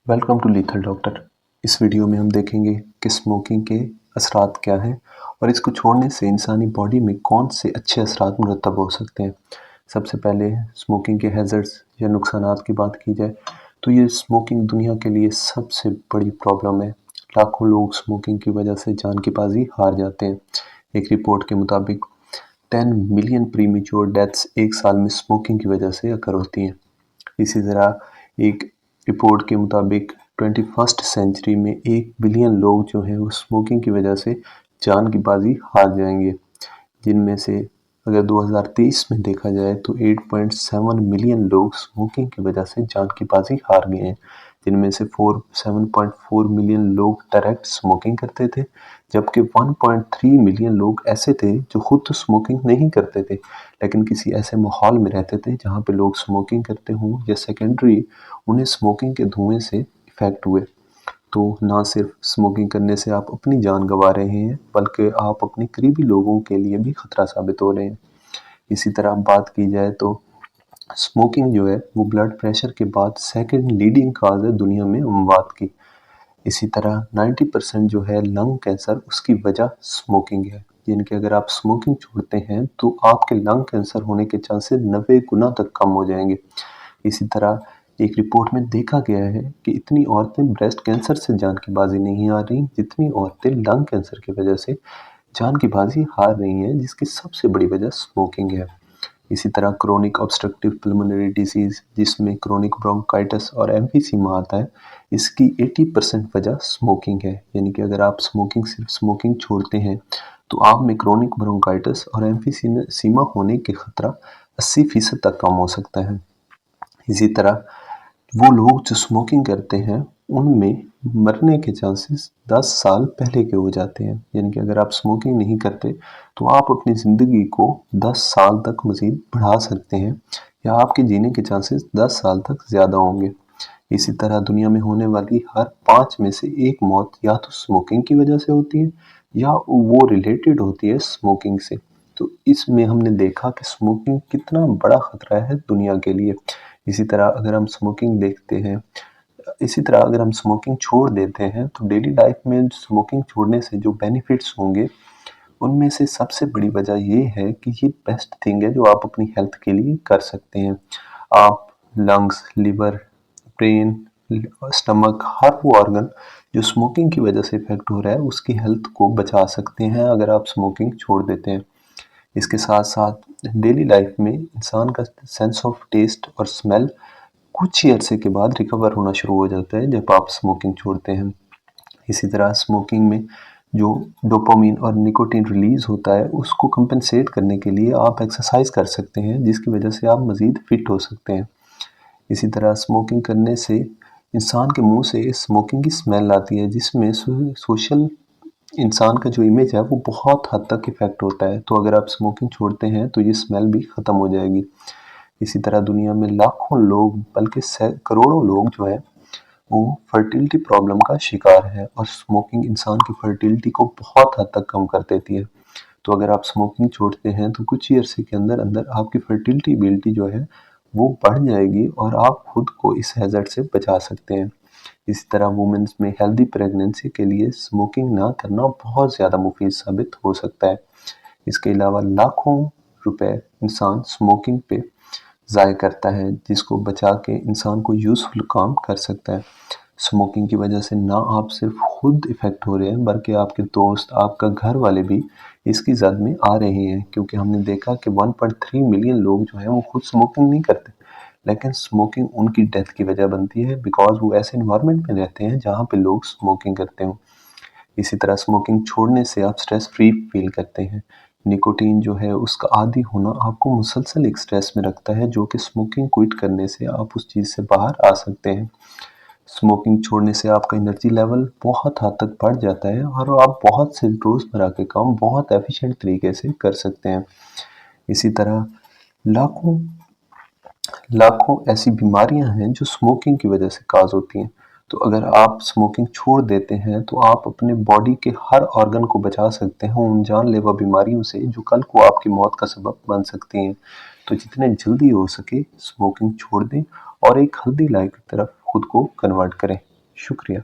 Welcome to lethal doctor. इस video में हम देखेंगे कि स्मोकिंग के असरात क्या हैं और इसको छोड़ने से इंसानी बॉडी में कौन से अच्छे असरात मुरतब हो सकते हैं। सबसे पहले स्मोकिंग के हैज़र्ड्स या नुकसानात की बात की जाए तो ये स्मोकिंग दुनिया के लिए सबसे बड़ी प्रॉब्लम है। लाखों लोग स्मोकिंग की वजह से जान की बाजी हार जाते हैं। एक रिपोर्ट के मुताबिक 10 मिलियन प्रीमेच्योर डेथ्स एक साल में स्मोकिंग की वजह से अकर होती हैं। इसी तरह एक रिपोर्ट के मुताबिक 21st सेंचुरी में 1 बिलियन लोग जो हैं वो स्मोकिंग की वजह से जान की बाजी हार जाएंगे, जिनमें से अगर 2023 में देखा जाए तो 8.7 मिलियन लोग स्मोकिंग की वजह से जान की बाजी हार गए हैं, जिनमें से 7.4 मिलियन लोग डायरेक्ट स्मोकिंग करते थे, जबकि 1.3 मिलियन लोग ऐसे थे जो खुद तो स्मोकिंग नहीं करते थे लेकिन किसी ऐसे माहौल में रहते थे जहाँ पे लोग स्मोकिंग करते हों या सेकेंडरी उन्हें स्मोकिंग के धुएं से इफ़ेक्ट हुए। तो ना सिर्फ स्मोकिंग करने से आप अपनी जान गंवा रहे हैं बल्कि आप अपने करीबी लोगों के लिए भी खतरा साबित हो रहे हैं। इसी तरह बात की जाए तो स्मोकिंग जो है वो ब्लड प्रेशर के बाद सेकंड लीडिंग काज है दुनिया में अमवात की। इसी तरह 90% जो है लंग कैंसर उसकी वजह स्मोकिंग है, यानी कि अगर आप स्मोकिंग छोड़ते हैं तो आपके लंग कैंसर होने के चांसेस 90 गुना तक कम हो जाएंगे। इसी तरह एक रिपोर्ट में देखा गया है कि इतनी औरतें ब्रेस्ट कैंसर से जान की बाजी नहीं हार रही जितनी औरतें लंग कैंसर की वजह से जान की बाजी हार रही हैं, जिसकी सबसे बड़ी वजह स्मोकिंग है। इसी तरह क्रोनिक ऑब्स्ट्रक्टिव पल्मोनरी डिसीज़ जिसमें क्रोनिक ब्रोंकाइटिस और एम्फीसीमा आता है, इसकी 80% वजह स्मोकिंग है। यानी कि अगर आप सिर्फ स्मोकिंग छोड़ते हैं तो आप में क्रोनिक ब्रोंकाइटिस और एम्फीसीमा होने के खतरा 80% तक कम हो सकता है। इसी तरह वो लोग जो स्मोकिंग करते हैं उनमें मरने के चांसेस 10 साल पहले के हो जाते हैं। यानी कि अगर आप स्मोकिंग नहीं करते तो आप अपनी ज़िंदगी को 10 साल तक मज़ीद बढ़ा सकते हैं या आपके जीने के चांसेस 10 साल तक ज़्यादा होंगे। इसी तरह दुनिया में होने वाली हर 5 में से एक मौत या तो स्मोकिंग की वजह से होती है या वो रिलेटेड होती है स्मोकिंग से। तो इसमें हमने देखा कि स्मोकिंग कितना बड़ा खतरा है दुनिया के लिए। इसी तरह अगर हम स्मोकिंग देखते हैं इसी तरह अगर हम स्मोकिंग छोड़ देते हैं तो डेली लाइफ में स्मोकिंग छोड़ने से जो बेनिफिट्स होंगे उनमें से सबसे बड़ी वजह ये है कि ये बेस्ट थिंग है जो आप अपनी हेल्थ के लिए कर सकते हैं। आप लंग्स, लिवर, ब्रेन, स्टमक, हर वो ऑर्गन जो स्मोकिंग की वजह से इफेक्ट हो रहा है उसकी हेल्थ को बचा सकते हैं अगर आप स्मोकिंग छोड़ देते हैं। इसके साथ साथ डेली लाइफ में इंसान का सेंस ऑफ टेस्ट और स्मेल कुछ ही अरसे के बाद रिकवर होना शुरू हो जाता है जब आप स्मोकिंग छोड़ते हैं। इसी तरह स्मोकिंग में जो डोपामिन और निकोटीन रिलीज़ होता है उसको कंपनसेट करने के लिए आप एक्सरसाइज कर सकते हैं, जिसकी वजह से आप मज़ीद फिट हो सकते हैं। इसी तरह स्मोकिंग करने से इंसान के मुंह से स्मोकिंग की स्मेल आती है, जिसमें सोशल इंसान का जो इमेज है वो बहुत हद तक इफ़ेक्ट होता है। तो अगर आप स्मोकिंग छोड़ते हैं तो ये स्मेल भी ख़त्म हो जाएगी। इसी तरह दुनिया में लाखों लोग बल्कि करोड़ों लोग जो है वो फर्टिलिटी प्रॉब्लम का शिकार है और स्मोकिंग इंसान की फर्टिलिटी को बहुत हद तक कम कर देती है। तो अगर आप स्मोकिंग छोड़ते हैं तो कुछ ही अरसे के अंदर अंदर आपकी फर्टिलिटी एबिलिटी जो है वो बढ़ जाएगी और आप खुद को इस हैज़र्ड से बचा सकते हैं। इसी तरह वुमेन्स में हेल्दी प्रेगनेंसी के लिए स्मोकिंग ना करना बहुत ज़्यादा मुफीद साबित हो सकता है। इसके अलावा लाखों रुपए इंसान स्मोकिंग पे ज़ाय करता है, जिसको बचा के इंसान को यूज़फुल काम कर सकता है। स्मोकिंग की वजह से ना आप सिर्फ खुद इफ़ेक्ट हो रहे हैं बल्कि आपके दोस्त, आपका घर वाले भी इसकी ज़द में आ रहे हैं, क्योंकि हमने देखा कि 1.3 मिलियन लोग जो हैं वो खुद स्मोकिंग नहीं करते लेकिन स्मोकिंग उनकी डेथ की वजह बनती है बिकॉज वो ऐसे इन्वायरमेंट में रहते हैं जहाँ पे लोग स्मोकिंग करते हो। इसी तरह स्मोकिंग छोड़ने से आप स्ट्रेस फ्री फील करते हैं। निकोटीन जो है उसका आदी होना आपको मुसलसल एक स्ट्रेस में रखता है, जो कि स्मोकिंग क्विट करने से आप उस चीज़ से बाहर आ सकते हैं। स्मोकिंग छोड़ने से आपका एनर्जी लेवल बहुत हद तक बढ़ जाता है और आप बहुत से रोज़मर्रा के काम बहुत एफिशिएंट तरीके से कर सकते हैं। इसी तरह लाखों लाखों ऐसी बीमारियां हैं जो स्मोकिंग की वजह से काज होती हैं। तो अगर आप स्मोकिंग छोड़ देते हैं तो आप अपने बॉडी के हर ऑर्गन को बचा सकते हैं उन जानलेवा बीमारियों से जो कल को आपकी मौत का सबब बन सकती हैं। तो जितने जल्दी हो सके स्मोकिंग छोड़ दें और एक हेल्दी लाइफ की तरफ खुद को कन्वर्ट करें। शुक्रिया।